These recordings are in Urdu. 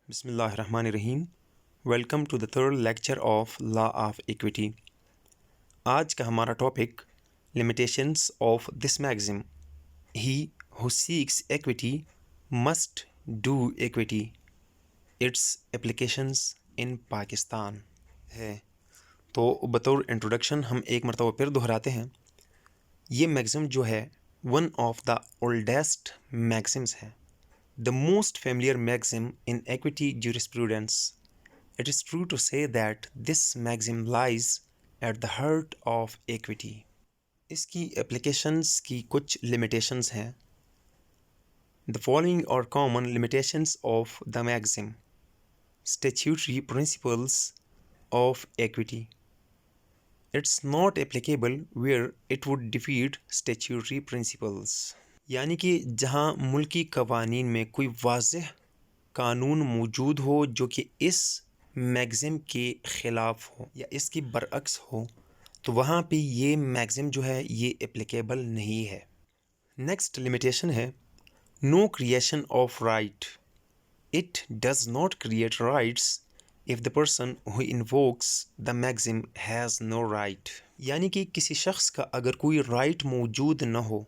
بسم اللہ الرحمن الرحیم. Welcome to the third lecture of law of equity. آج کا ہمارا topic limitations of this maxim. He who seeks equity must do equity its applications in Pakistan ہے. تو بطور انٹروڈکشن ہم ایک مرتبہ پھر دہراتے ہیں. یہ میگزم جو ہے ون آف دا اولڈیسٹ میگزمس ہے. The most familiar maxim in equity jurisprudence. It is true to say that this maxim lies at the heart of equity. اس کی applications کی کچھ limitations ہیں. The following are common limitations of the maxim. Statutory principles of equity. It's not applicable where it would defeat statutory principles. یعنی کہ جہاں ملکی قوانین میں کوئی واضح قانون موجود ہو جو کہ اس میگزم کے خلاف ہو یا اس کی برعکس ہو تو وہاں پہ یہ میگزم جو ہے یہ اپلیکیبل نہیں ہے. نیکسٹ لمیٹیشن ہے no creation of right. It does not create rights of the person who invokes the maxim has no right. یعنی کہ کسی شخص کا اگر کوئی رائٹ موجود نہ ہو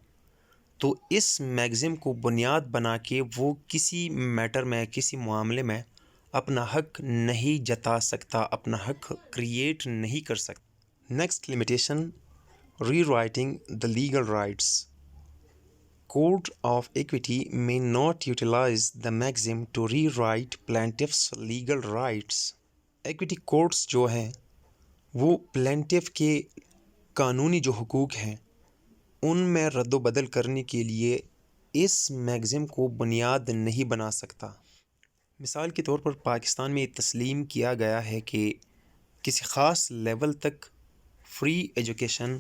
تو اس میگزم کو بنیاد بنا کے وہ کسی میٹر میں کسی معاملے میں اپنا حق نہیں جتا سکتا، اپنا حق کریٹ نہیں کر سکتا. Next limitation rewriting the legal rights. Court of equity may not utilize the maxim to rewrite plaintiff's legal rights. Equity courts جو ہیں وہ پلینٹف کے قانونی جو حقوق ہیں ان میں رد و بدل کرنے کے لیے اس میگزم کو بنیاد نہیں بنا سکتا. مثال کے طور پر پاکستان میں تسلیم کیا گیا ہے کہ کسی خاص لیول تک فری ایجوکیشن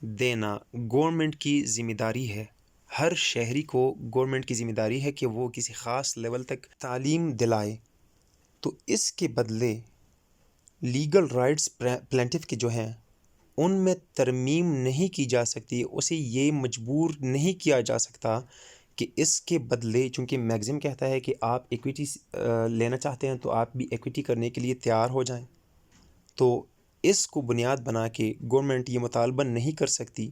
دینا گورنمنٹ کی ذمہ داری ہے. ہر شہری کو گورنمنٹ کی ذمہ داری ہے کہ وہ کسی خاص لیول تک تعلیم دلائے. تو اس کے بدلے لیگل رائٹس پلینٹف کے جو ہیں ان میں ترمیم نہیں کی جا سکتی. اسے یہ مجبور نہیں کیا جا سکتا کہ اس کے بدلے چونکہ میگزم کہتا ہے کہ آپ ایکویٹی لینا چاہتے ہیں تو آپ بھی ایکویٹی کرنے کے لیے تیار ہو جائیں. تو اس کو بنیاد بنا کے گورنمنٹ یہ مطالبہ نہیں کر سکتی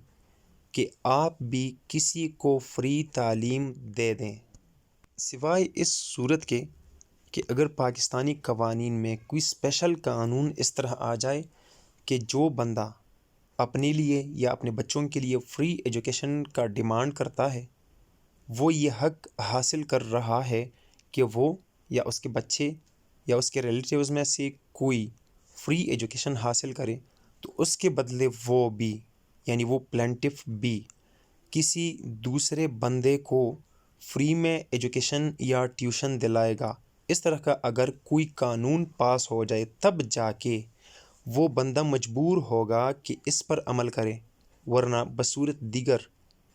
کہ آپ بھی کسی کو فری تعلیم دے دیں سوائے اس صورت کے کہ اگر پاکستانی قوانین میں کوئی اسپیشل قانون اس طرح آ جائے کہ جو بندہ اپنے لیے یا اپنے بچوں کے لیے فری ایجوکیشن کا ڈیمانڈ کرتا ہے وہ یہ حق حاصل کر رہا ہے کہ وہ یا اس کے بچے یا اس کے ریلیٹیوز میں سے کوئی فری ایجوکیشن حاصل کرے تو اس کے بدلے وہ بھی یعنی وہ پلینٹف بھی کسی دوسرے بندے کو فری میں ایجوکیشن یا ٹیوشن دلائے گا. اس طرح کا اگر کوئی قانون پاس ہو جائے تب جا کے وہ بندہ مجبور ہوگا کہ اس پر عمل کرے ورنہ بصورت دیگر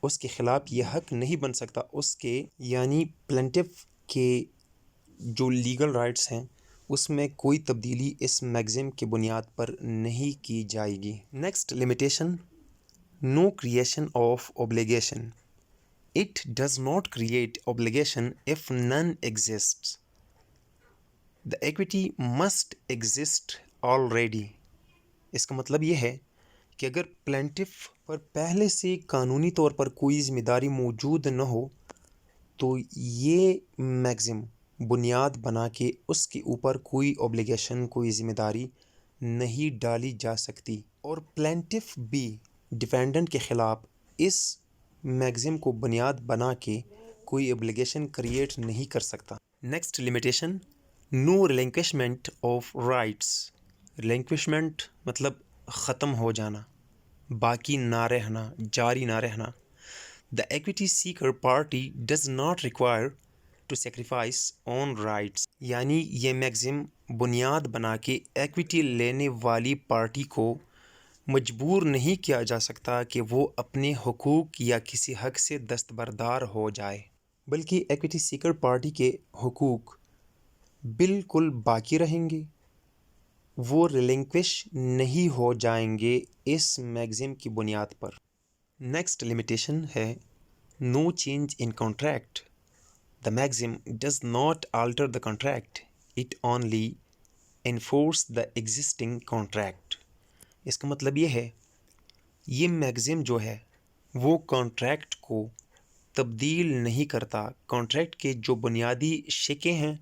اس کے خلاف یہ حق نہیں بن سکتا. اس کے یعنی پلینٹف کے جو لیگل رائٹس ہیں اس میں کوئی تبدیلی اس میگزم کی بنیاد پر نہیں کی جائے گی. Next limitation no creation of obligation. It does not create obligation if none exists. The equity must exist already. اس کا مطلب یہ ہے کہ اگر پلینٹف پر پہلے سے قانونی طور پر کوئی ذمہ داری موجود نہ ہو تو یہ میگزم بنیاد بنا کے اس کے اوپر کوئی اوبلیگیشن کوئی ذمہ داری نہیں ڈالی جا سکتی اور پلینٹف بھی ڈیفینڈنٹ کے خلاف اس میگزم کو بنیاد بنا کے کوئی اوبلیگیشن کریٹ نہیں کر سکتا. Next limitation no relinquishment of rights. Relinquishment مطلب ختم ہو جانا، باقی نہ رہنا، جاری نہ رہنا. The equity seeker party does not require to sacrifice on rights. یعنی یہ میگزم بنیاد بنا کے ایکویٹی لینے والی پارٹی کو مجبور نہیں کیا جا سکتا کہ وہ اپنے حقوق یا کسی حق سے دستبردار ہو جائے، بلکہ ایکویٹی سیکر پارٹی کے حقوق بالکل باقی رہیں گے، وہ ریلنکوش نہیں ہو جائیں گے اس میگزم کی بنیاد پر. نیکسٹ لمیٹیشن ہے no change in contract. The maxim does not alter the contract it only enforce the existing contract. اس کا مطلب یہ ہے یہ میگزم جو ہے وہ کانٹریکٹ کو تبدیل نہیں کرتا. کانٹریکٹ کے جو بنیادی شقیں ہیں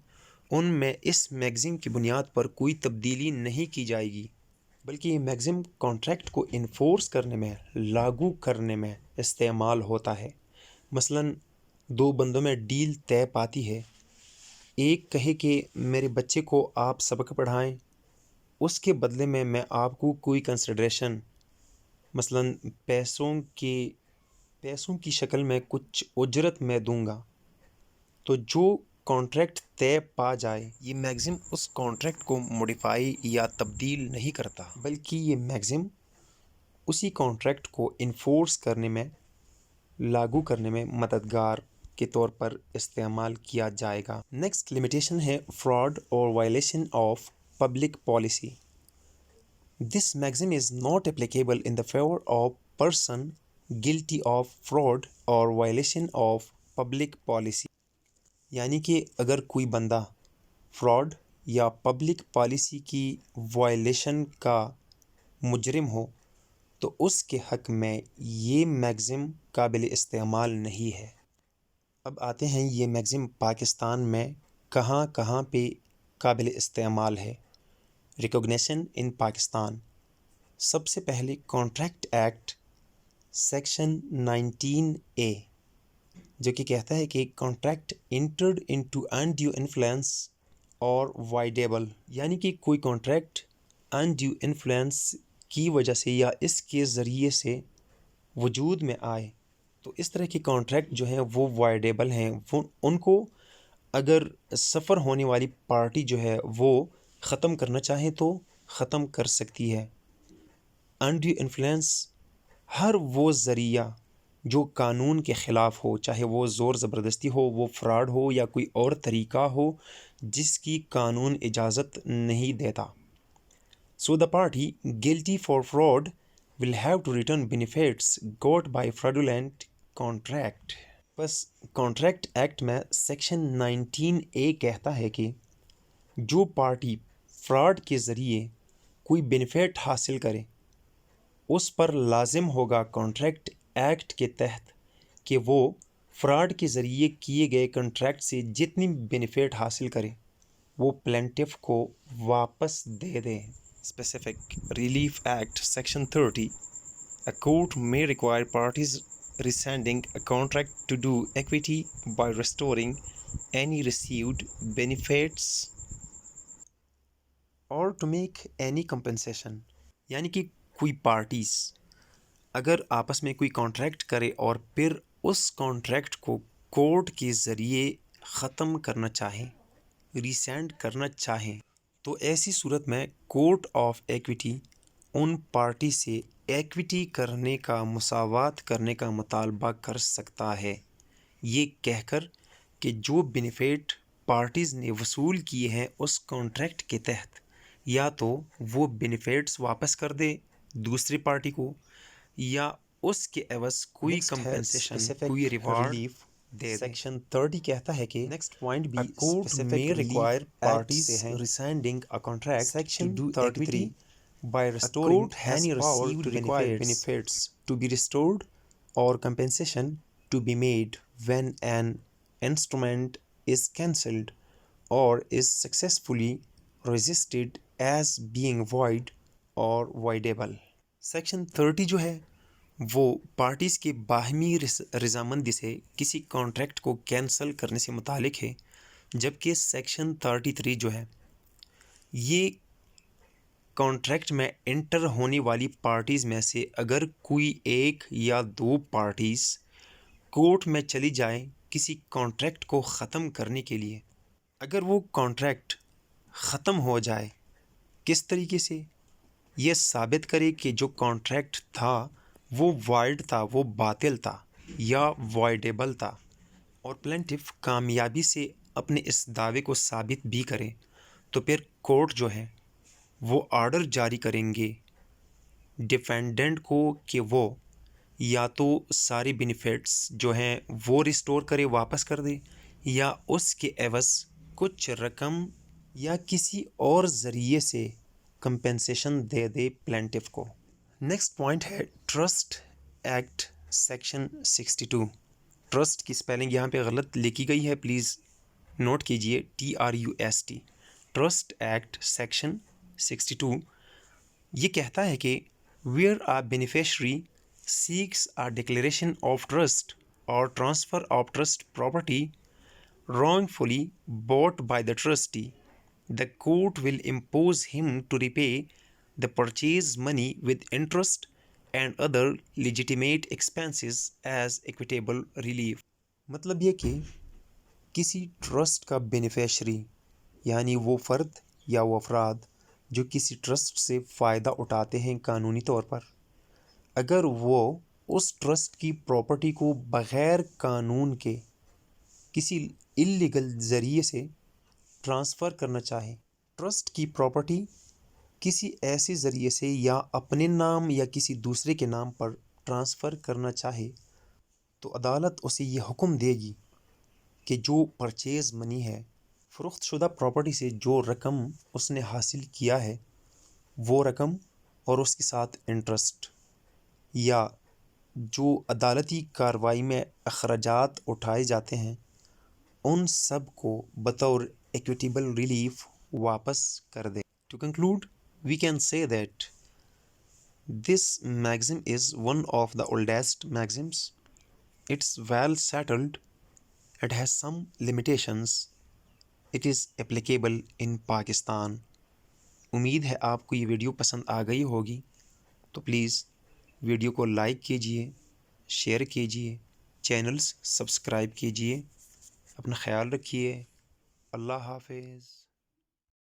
ان میں اس میگزم کی بنیاد پر کوئی تبدیلی نہیں کی جائے گی، بلکہ یہ میگزم کانٹریکٹ کو انفورس کرنے میں، لاگو کرنے میں استعمال ہوتا ہے. مثلاً دو بندوں میں ڈیل طے پاتی ہے، ایک کہے کہ میرے بچے کو آپ سبق پڑھائیں، اس کے بدلے میں میں آپ کو کوئی کنسیڈریشن مثلاً پیسوں کی شکل میں کچھ اجرت میں دوں گا. تو جو کانٹریکٹ طے پا جائے یہ میگزم اس کانٹریکٹ کو موڈیفائی یا تبدیل نہیں کرتا، بلکہ یہ میگزم اسی کانٹریکٹ کو انفورس کرنے میں، لاگو کرنے میں مددگار کے طور پر استعمال کیا جائے گا. نیکسٹ لمیٹیشن ہے فراڈ اور violation of public policy. This maxim is not applicable in the favour of person guilty of fraud اور وائلیشن آف پبلک پالیسی. یعنی کہ اگر کوئی بندہ فراڈ یا پبلک پالیسی کی وائلیشن کا مجرم ہو تو اس کے حق میں یہ میگزم قابل استعمال نہیں ہے. اب آتے ہیں یہ میگزم پاکستان میں کہاں کہاں پہ قابل استعمال ہے. ریکوگنیشن ان پاکستان. سب سے پہلے کانٹریکٹ ایکٹ سیکشن 19A جو کہ کہتا ہے کہ contract entered into undue influence اور وائڈیبل، یعنی کہ کوئی کانٹریکٹ انڈیو انفلوئنس کی وجہ سے یا اس کے ذریعے سے وجود میں آئے تو اس طرح کے کانٹریکٹ جو ہیں وہ وائڈیبل ہیں. ان کو اگر سفر ہونے والی پارٹی جو ہے وہ ختم کرنا چاہے تو ختم کر سکتی ہے. انڈیو انفلوئنس ہر وہ ذریعہ جو قانون کے خلاف ہو، چاہے وہ زور زبردستی ہو، وہ فراڈ ہو یا کوئی اور طریقہ ہو جس کی قانون اجازت نہیں دیتا. So the party guilty for fraud will have to return benefits got by fraudulent contract. بس کانٹریکٹ ایکٹ میں سیکشن 19A کہتا ہے کہ جو پارٹی فراڈ کے ذریعے کوئی بینیفٹ حاصل کرے اس پر لازم ہوگا کانٹریکٹ ایکٹ کے تحت کہ وہ فراڈ کے ذریعے کیے گئے کنٹریکٹ سے جتنی بینیفٹ حاصل کرے وہ پلینٹف کو واپس دے دیں. Specific relief act section 30. A court may require parties rescinding a contract to do equity by restoring any received benefits or to make any compensation. یعنی کہ کوئی پارٹیز اگر آپس میں کوئی کانٹریکٹ کرے اور پھر اس کانٹریکٹ کو کورٹ کے ذریعے ختم کرنا چاہیں، ریسینڈ کرنا چاہیں، تو ایسی صورت میں court of equity in party سے ایکویٹی کرنے کا، مساوات کرنے کا مطالبہ کر سکتا ہے، یہ کہہ کر کہ جو بینیفٹ پارٹیز نے وصول کیے ہیں اس کانٹریکٹ کے تحت یا تو وہ بینیفٹس واپس کر دے دوسری پارٹی کو یا اس کے عوض کوئی کمپنسیشن، کوئی ریوارڈ دے دے. سیکشن 30 کہتا ہے کہ نیکسٹ پوائنٹ بھی کورٹ میں require parties rescinding a contract section 33 by restoring any received benefits to be restored or compensation to be made when an instrument is cancelled or is successfully resisted as being void or voidable. Section 30 جو ہے وہ پارٹیز کے باہمی رضامندی سے کسی کانٹریکٹ کو کینسل کرنے سے متعلق ہے، جبکہ سیکشن 33 جو ہے یہ کانٹریکٹ میں انٹر ہونے والی پارٹیز میں سے اگر کوئی ایک یا دو پارٹیز کورٹ میں چلی جائیں کسی کانٹریکٹ کو ختم کرنے کے لیے، اگر وہ کانٹریکٹ ختم ہو جائے کس طریقے سے، یہ ثابت کرے کہ جو کانٹریکٹ تھا وہ وائڈ تھا، وہ باطل تھا یا وائڈیبل تھا، اور پلینٹف کامیابی سے اپنے اس دعوے کو ثابت بھی کرے، تو پھر کورٹ جو ہے وہ آرڈر جاری کریں گے ڈیفینڈنٹ کو کہ وہ یا تو سارے بینیفٹس جو ہیں وہ ریسٹور کرے، واپس کر دے، یا اس کے عوض کچھ رقم یا کسی اور ذریعے سے کمپنسیشن دے دے پلینٹف کو۔ نیکسٹ پوائنٹ ہے ٹرسٹ ایکٹ سیکشن 62۔ ٹرسٹ کی اسپیلنگ یہاں پہ غلط لکھی گئی ہے، پلیز نوٹ کیجئے TRUST۔ ٹرسٹ ایکٹ سیکشن 62 یہ کہتا ہے کہ where a beneficiary seeks a declaration of trust اور transfer of trust property wrongfully bought by the trustee, the court will impose him to repay the purchase money with interest and other legitimate expenses as equitable relief۔ مطلب یہ کہ کسی ٹرسٹ کا بینیفیشری یعنی وہ فرد یا وہ افراد جو کسی ٹرسٹ سے فائدہ اٹھاتے ہیں قانونی طور پر، اگر وہ اس ٹرسٹ کی پراپرٹی کو بغیر قانون کے کسی اللیگل ذریعے سے ٹرانسفر کرنا چاہے، ٹرسٹ کی پراپرٹی کسی ایسے ذریعے سے یا اپنے نام یا کسی دوسرے کے نام پر ٹرانسفر کرنا چاہے، تو عدالت اسے یہ حکم دے گی کہ جو پرچیز منی ہے، فروخت شدہ پراپرٹی سے جو رقم اس نے حاصل کیا ہے، وہ رقم اور اس کے ساتھ انٹرسٹ یا جو عدالتی کارروائی میں اخراجات اٹھائے جاتے ہیں، ان سب کو بطور ایکویٹیبل ریلیف واپس کر دے۔ To conclude, we can say that this maxim is one of the oldest maxims. It's well settled. It has some limitations. It is applicable in Pakistan. امید ہے آپ کو یہ ویڈیو پسند آ گئی ہوگی، تو پلیز ویڈیو کو لائک کیجئے، شیئر کیجئے، چینلز سبسکرائب کیجئے، اپنا خیال رکھیے۔ اللہ حافظ۔